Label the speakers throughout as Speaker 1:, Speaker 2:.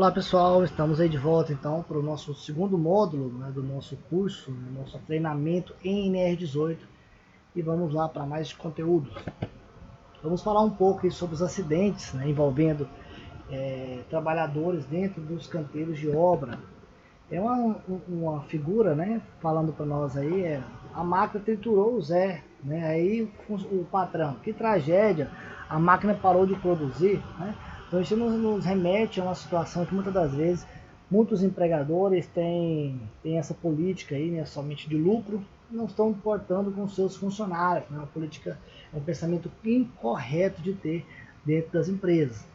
Speaker 1: Olá pessoal, estamos aí de volta então para o nosso segundo módulo, né, do nosso curso, nosso treinamento em NR18, e vamos lá para mais conteúdos. Vamos falar um pouco sobre os acidentes, né, envolvendo trabalhadores dentro dos canteiros de obra. É uma figura, né, falando para nós aí, a máquina triturou o Zé, né, aí o patrão, que tragédia, a máquina parou de produzir, né. Então isso nos remete a uma situação que muitas das vezes muitos empregadores têm essa política aí, né, somente de lucro, não estão importando com seus funcionários, né, uma política, um pensamento incorreto de ter dentro das empresas.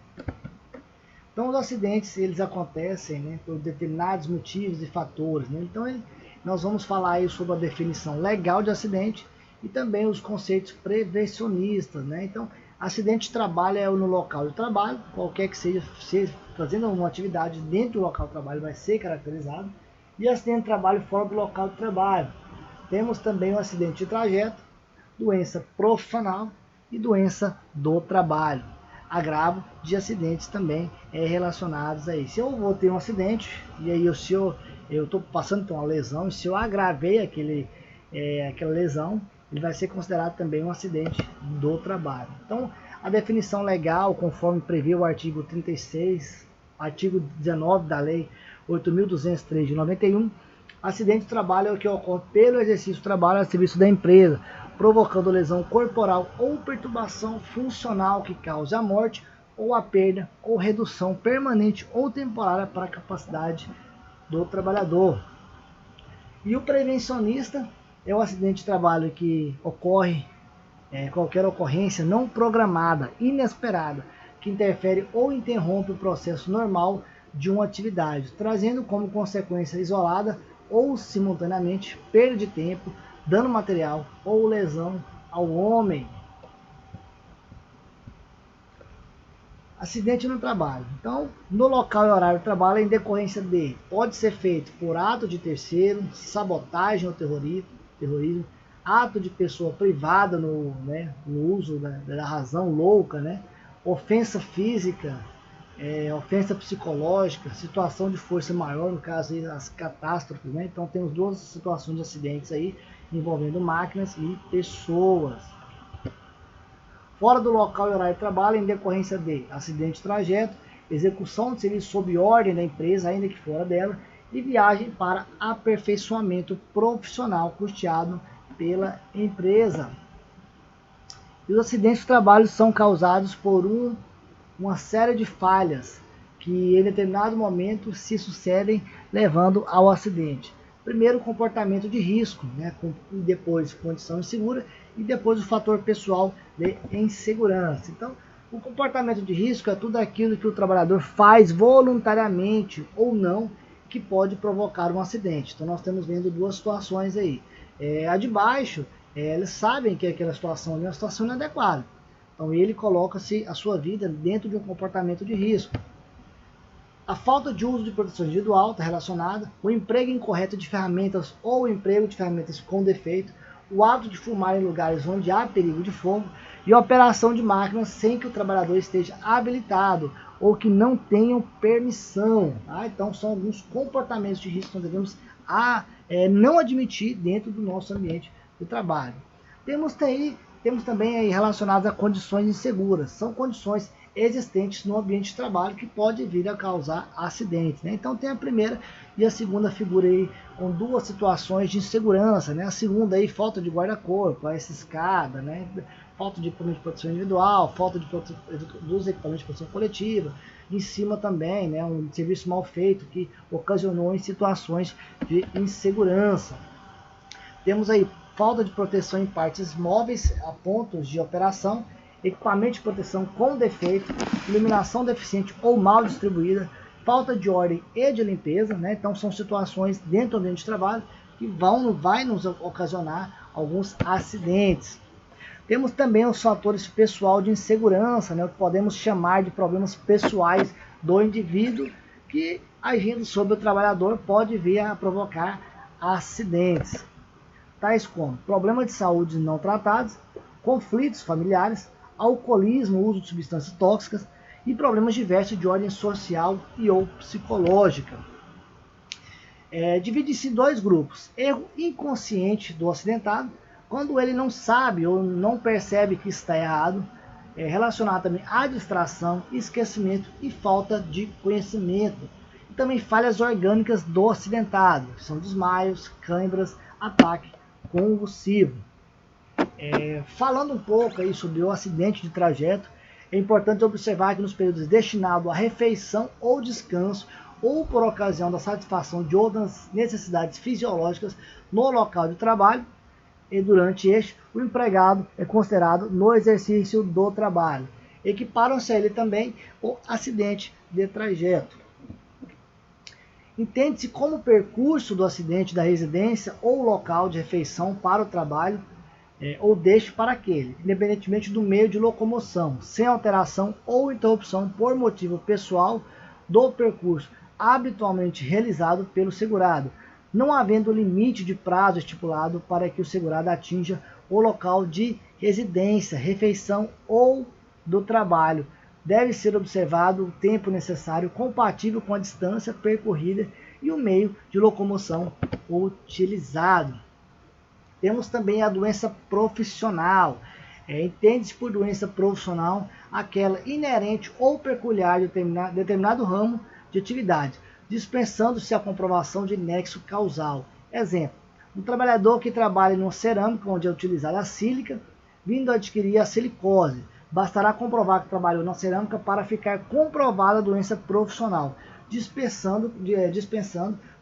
Speaker 1: Então os acidentes eles acontecem, né, por determinados motivos e fatores, né? Então nós vamos falar aí sobre a definição legal de acidente e também os conceitos prevencionistas, né? Então acidente de trabalho é no local de trabalho, qualquer que seja fazendo uma atividade dentro do local de trabalho vai ser caracterizado, e acidente de trabalho fora do local de trabalho. Temos também o acidente de trajeto, doença profissional e doença do trabalho. Agravo de acidentes também relacionados a isso. Se eu vou ter um acidente e aí se eu estou passando por uma lesão, e se eu agravei aquela lesão, ele vai ser considerado também um acidente do trabalho. Então, a definição legal, conforme prevê o artigo 36, artigo 19 da Lei 8.203 de 91, acidente de trabalho é o que ocorre pelo exercício do trabalho a serviço da empresa, provocando lesão corporal ou perturbação funcional que cause a morte ou a perda ou redução permanente ou temporária para a capacidade do trabalhador. E o prevencionista é o acidente de trabalho que ocorre qualquer ocorrência não programada, inesperada, que interfere ou interrompe o processo normal de uma atividade, trazendo como consequência isolada ou simultaneamente perda de tempo, dano material ou lesão ao homem. Acidente no trabalho. Então, no local e horário de trabalho, em decorrência de, pode ser feito por ato de terceiro, sabotagem ou terrorismo, ato de pessoa privada no uso da razão louca, né? Ofensa física, ofensa psicológica, situação de força maior, no caso aí, as catástrofes, né? Então temos duas situações de acidentes aí envolvendo máquinas e pessoas. Fora do local e horário de trabalho, em decorrência de acidente de trajeto, execução de serviço sob ordem da empresa, ainda que fora dela, e viagem para aperfeiçoamento profissional custeado pela empresa. E os acidentes de trabalho são causados por uma série de falhas que em determinado momento se sucedem, levando ao acidente. Primeiro, comportamento de risco, né? Depois, condição insegura, e depois o fator pessoal de insegurança. Então, o comportamento de risco é tudo aquilo que o trabalhador faz voluntariamente ou não que pode provocar um acidente. Então, nós estamos vendo duas situações aí. A de baixo, eles sabem que aquela situação ali é uma situação inadequada. Então, ele coloca-se a sua vida dentro de um comportamento de risco. A falta de uso de proteção individual está relacionada, o emprego incorreto de ferramentas ou o emprego de ferramentas com defeito, o hábito de fumar em lugares onde há perigo de fogo e a operação de máquinas sem que o trabalhador esteja habilitado ou que não tenham permissão. Tá? Então são alguns comportamentos de risco que nós devemos não admitir dentro do nosso ambiente de trabalho. Temos também aí relacionados a condições inseguras, são condições existentes no ambiente de trabalho que pode vir a causar acidentes, né? Então tem a primeira e a segunda figura aí com duas situações de insegurança, né? A segunda aí falta de guarda-corpo, essa escada, né? Falta de equipamento de proteção individual, falta dos equipamentos de proteção coletiva, em cima também, né? Um serviço mal feito que ocasionou em situações de insegurança. Temos aí falta de proteção em partes móveis a pontos de operação, equipamento de proteção com defeito, iluminação deficiente ou mal distribuída, falta de ordem e de limpeza, né? Então são situações dentro do ambiente de trabalho que vai nos ocasionar alguns acidentes. Temos também os fatores pessoal de insegurança, né? O que podemos chamar de problemas pessoais do indivíduo que, agindo sobre o trabalhador, pode vir a provocar acidentes, tais como problemas de saúde não tratados, conflitos familiares, alcoolismo, uso de substâncias tóxicas, e problemas diversos de ordem social e ou psicológica. Divide-se em dois grupos: erro inconsciente do acidentado, quando ele não sabe ou não percebe que está errado, relacionado também à distração, esquecimento e falta de conhecimento. E também falhas orgânicas do acidentado, que são desmaios, câimbras, ataque convulsivo. Falando um pouco aí sobre o acidente de trajeto, é importante observar que nos períodos destinados à refeição ou descanso, ou por ocasião da satisfação de outras necessidades fisiológicas no local de trabalho, e durante este, o empregado é considerado no exercício do trabalho. Equiparam-se a ele também o acidente de trajeto. Entende-se como o percurso do acidente da residência ou local de refeição para o trabalho, ou deste para aquele, independentemente do meio de locomoção, sem alteração ou interrupção por motivo pessoal do percurso habitualmente realizado pelo segurado, não havendo limite de prazo estipulado para que o segurado atinja o local de residência, refeição ou do trabalho. Deve ser observado o tempo necessário compatível com a distância percorrida e o meio de locomoção utilizado. Temos também a doença profissional. Entende-se por doença profissional aquela inerente ou peculiar de determinado ramo de atividade, dispensando-se a comprovação de nexo causal. Exemplo: um trabalhador que trabalha em uma cerâmica onde é utilizada a sílica, vindo a adquirir a silicose, bastará comprovar que trabalhou na cerâmica para ficar comprovada a doença profissional, dispensando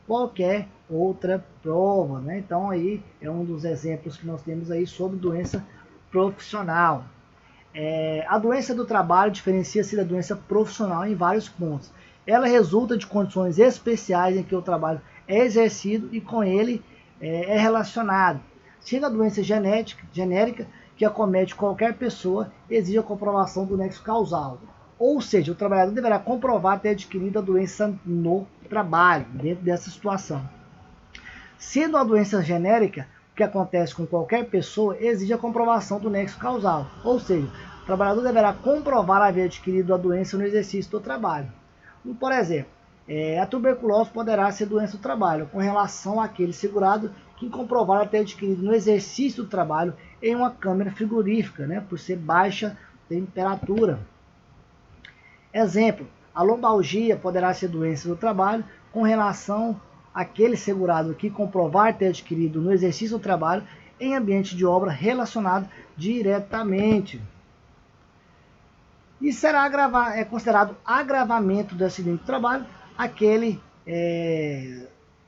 Speaker 1: qualquer outra prova, né? Então aí é um dos exemplos que nós temos aí sobre doença profissional. A doença do trabalho diferencia-se da doença profissional em vários pontos. Ela resulta de condições especiais em que o trabalho é exercido e com ele é relacionado. Sendo a doença genérica, que acomete qualquer pessoa, exige a comprovação do nexo causal. Ou seja, o trabalhador deverá comprovar ter adquirido a doença no trabalho, dentro dessa situação. Sendo a doença genérica, que acontece com qualquer pessoa, exige a comprovação do nexo causal. Ou seja, o trabalhador deverá comprovar haver adquirido a doença no exercício do trabalho. Por exemplo, a tuberculose poderá ser doença do trabalho, com relação àquele segurado que comprovar ter adquirido no exercício do trabalho em uma câmara frigorífica, né, por ser baixa temperatura. Exemplo: a lombalgia poderá ser doença do trabalho com relação àquele segurado que comprovar ter adquirido no exercício do trabalho em ambiente de obra relacionado diretamente. E será considerado agravamento do acidente de trabalho aquele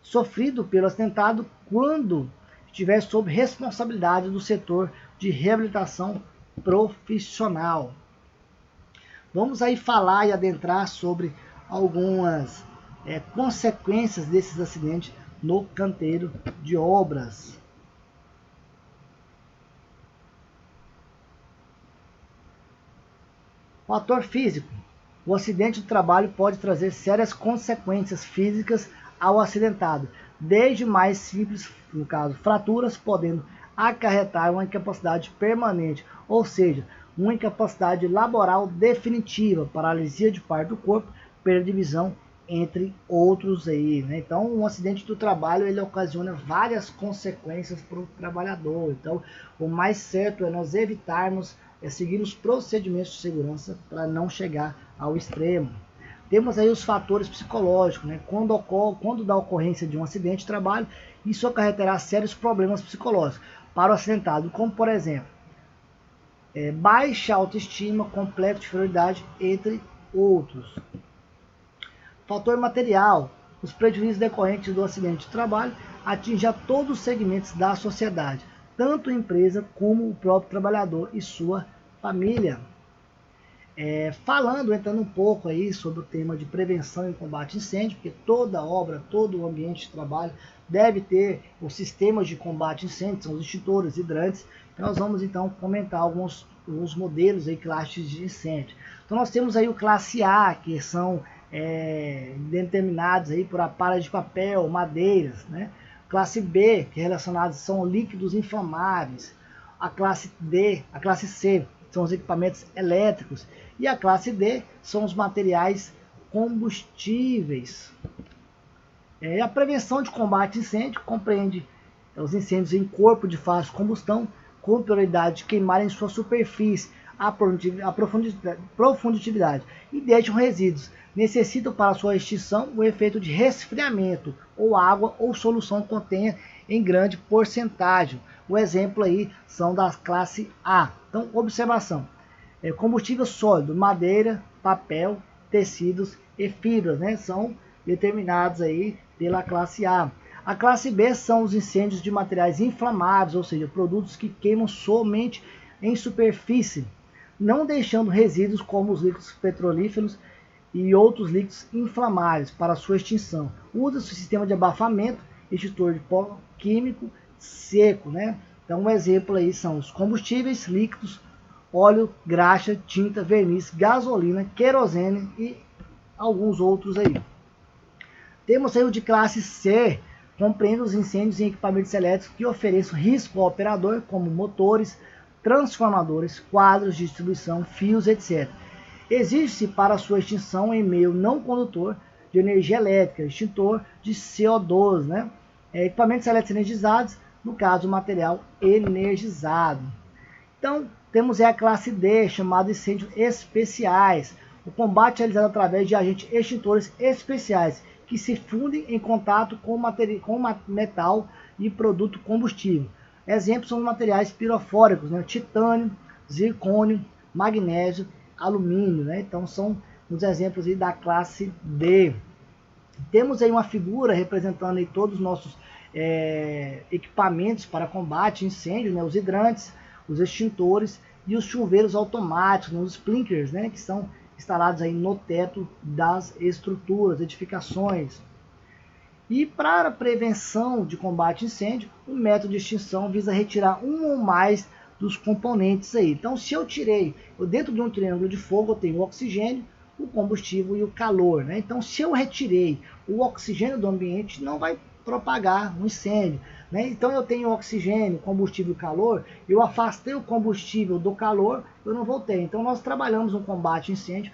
Speaker 1: sofrido pelo acidentado quando estiver sob responsabilidade do setor de reabilitação profissional. Vamos aí falar e adentrar sobre algumas consequências desses acidentes no canteiro de obras. Fator físico. O acidente de trabalho pode trazer sérias consequências físicas ao acidentado, desde mais simples, no caso, fraturas, podendo acarretar uma incapacidade permanente, ou seja, uma incapacidade laboral definitiva, paralisia de parte do corpo, perda de visão, entre outros aí, né? Então, um acidente do trabalho ele ocasiona várias consequências para o trabalhador. Então, o mais certo é nós evitarmos seguir os procedimentos de segurança para não chegar ao extremo. Temos aí os fatores psicológicos, né? Quando da ocorrência de um acidente de trabalho, isso acarretará sérios problemas psicológicos para o acidentado, como por exemplo, baixa autoestima, complexo de inferioridade, entre outros. Fator material. Os prejuízos decorrentes do acidente de trabalho atingem a todos os segmentos da sociedade, tanto a empresa como o próprio trabalhador e sua família. Entrando um pouco aí sobre o tema de prevenção e combate a incêndio, porque toda obra, todo o ambiente de trabalho deve ter os sistemas de combate a incêndio, são os extintores, hidrantes. Então nós vamos então comentar alguns modelos aí, classes de incêndio. Então nós temos aí o classe A, que são determinados aí por aparelhos de papel, madeiras, né? Classe B, que relacionados são líquidos inflamáveis. A classe D, a classe C, são os equipamentos elétricos. E a classe D são os materiais combustíveis. A prevenção de combate a incêndio compreende os incêndios em corpo de fácil combustão, com prioridade de queimar em sua superfície a profundidade e deixam resíduos. Necessitam para sua extinção o efeito de resfriamento, ou água ou solução contenha em grande porcentagem. O exemplo aí são da classe A. Então, observação. Combustível sólido, madeira, papel, tecidos e fibras, né, são determinados aí pela classe A. A classe B são os incêndios de materiais inflamáveis, ou seja, produtos que queimam somente em superfície, não deixando resíduos como os líquidos petrolíferos e outros líquidos inflamáveis para sua extinção. Usa-se o sistema de abafamento, extintor de pó químico seco, né? Então, um exemplo aí são os combustíveis líquidos, óleo, graxa, tinta, verniz, gasolina, querosene e alguns outros aí. Temos aí o de classe C, compreende os incêndios em equipamentos elétricos que ofereçam risco ao operador, como motores, transformadores, quadros de distribuição, fios, etc. Exige-se para sua extinção em meio não condutor de energia elétrica, extintor de CO2, né? Equipamentos elétricos energizados, no caso, material energizado. Então, temos aí a classe D, chamada incêndios especiais. O combate é realizado através de agentes extintores especiais, que se fundem em contato com metal e produto combustível. Exemplos são os materiais pirofóricos, né? Titânio, zircônio, magnésio, alumínio, né? Então são os exemplos aí da classe D. Temos aí uma figura representando aí todos os nossos equipamentos para combate a incêndio, né? Os hidrantes, os extintores e os chuveiros automáticos, né? Os sprinklers, né? Que são instalados aí no teto das estruturas, edificações. E para a prevenção de combate a incêndio, o método de extinção visa retirar um ou mais dos componentes aí. Então, se eu dentro de um triângulo de fogo, eu tenho o oxigênio, o combustível e o calor, né? Então, se eu retirei o oxigênio do ambiente, não vai propagar um incêndio, né? Então, eu tenho oxigênio, combustível e calor, eu afastei o combustível do calor, eu não vou ter. Então, nós trabalhamos um combate a incêndio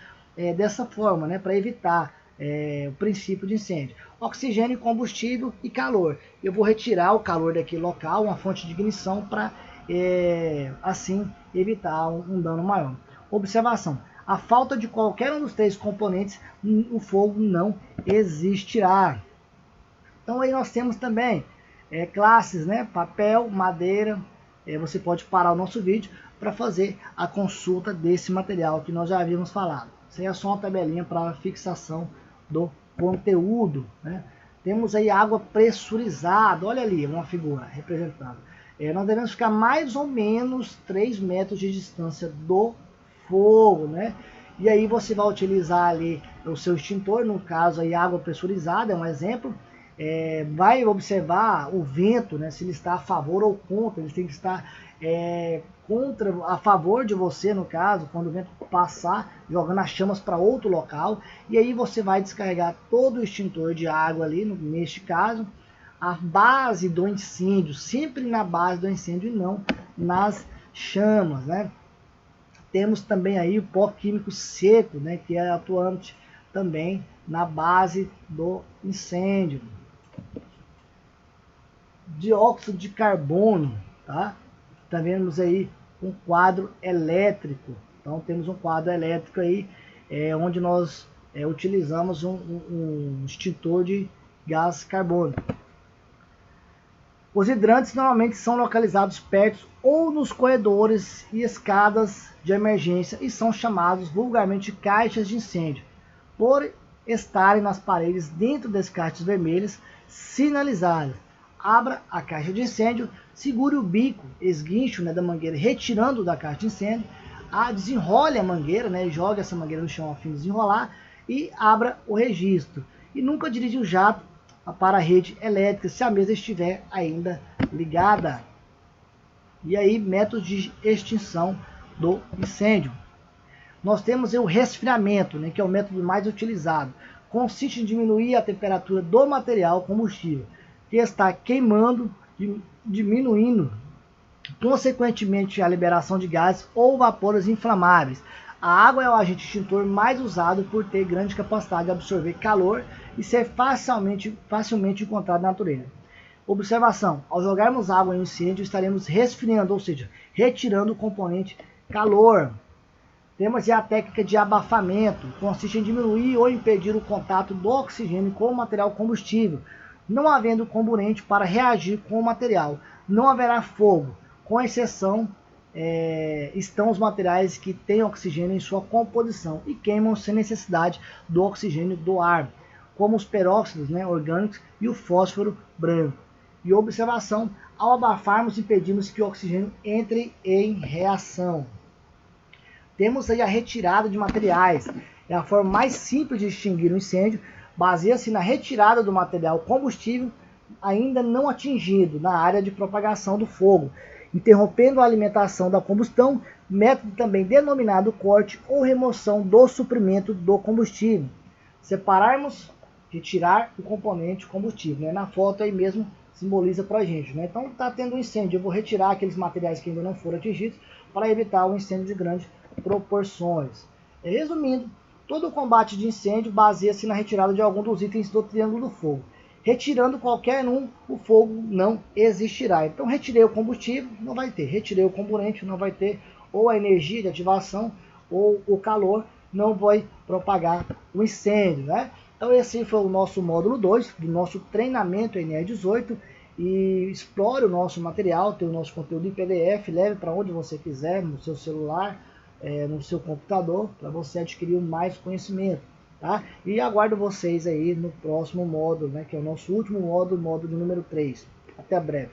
Speaker 1: dessa forma, né? Para evitar o princípio de incêndio. Oxigênio, combustível e calor. Eu vou retirar o calor daquele local, uma fonte de ignição, para assim evitar um dano maior. Observação: a falta de qualquer um dos três componentes, o fogo não existirá. Então aí nós temos também classes, né? Papel, madeira. Você pode parar o nosso vídeo para fazer a consulta desse material que nós já havíamos falado. Isso aí é só uma tabelinha para fixação do conteúdo, né? Temos aí água pressurizada, olha ali uma figura representando. Nós devemos ficar mais ou menos 3 metros de distância do fogo, né? E aí você vai utilizar ali o seu extintor, no caso aí água pressurizada, é um exemplo. Vai observar o vento, né? Se ele está a favor ou contra, ele tem que estar a favor de você, no caso, quando o vento passar, jogando as chamas para outro local, e aí você vai descarregar todo o extintor de água ali, neste caso, a base do incêndio, sempre na base do incêndio e não nas chamas, né? Temos também aí o pó químico seco, né, que é atuante também na base do incêndio. Dióxido de carbono, tá? Também temos aí um quadro elétrico. Então temos um quadro elétrico aí, onde nós utilizamos um extintor de gás carbônico. Os hidrantes normalmente são localizados perto ou nos corredores e escadas de emergência e são chamados vulgarmente caixas de incêndio, por estarem nas paredes dentro das caixas vermelhas sinalizadas. Abra a caixa de incêndio, segure o bico, esguincho, né, da mangueira, retirando da caixa de incêndio, desenrole a mangueira, né, jogue essa mangueira no chão a fim de desenrolar e abra o registro. E nunca dirija o jato para a rede elétrica se a mesa estiver ainda ligada. E aí, método de extinção do incêndio. Nós temos o resfriamento, né, que é o método mais utilizado. Consiste em diminuir a temperatura do material combustível que está queimando, diminuindo consequentemente a liberação de gases ou vapores inflamáveis. A água é o agente extintor mais usado por ter grande capacidade de absorver calor e ser facilmente encontrado na natureza. Observação: ao jogarmos água em um incêndio, estaremos resfriando, ou seja, retirando o componente calor. Temos a técnica de abafamento, consiste em diminuir ou impedir o contato do oxigênio com o material combustível. Não havendo comburente para reagir com o material, não haverá fogo, com exceção estão os materiais que têm oxigênio em sua composição e queimam sem necessidade do oxigênio do ar, como os peróxidos orgânicos e o fósforo branco. E observação: ao abafarmos, impedimos que o oxigênio entre em reação. Temos aí a retirada de materiais. É a forma mais simples de extinguir um incêndio. Baseia-se na retirada do material combustível ainda não atingido na área de propagação do fogo, interrompendo a alimentação da combustão, método também denominado corte ou remoção do suprimento do combustível. Separarmos, retirar o componente combustível. Na foto aí mesmo simboliza para a gente. Então está tendo um incêndio, eu vou retirar aqueles materiais que ainda não foram atingidos para evitar um incêndio de grandes proporções. Resumindo, todo o combate de incêndio baseia-se na retirada de algum dos itens do triângulo do fogo. Retirando qualquer um, o fogo não existirá. Então, retirei o combustível, não vai ter. Retirei o comburente, não vai ter. Ou a energia de ativação, ou o calor, não vai propagar o incêndio. Então, esse foi o nosso módulo 2, do nosso treinamento ENER 18. E explore o nosso material, tem o nosso conteúdo em PDF, leve para onde você quiser, no seu celular, no seu computador, para você adquirir mais conhecimento. Tá? E aguardo vocês aí no próximo módulo, que é o nosso último módulo, módulo número 3. Até breve.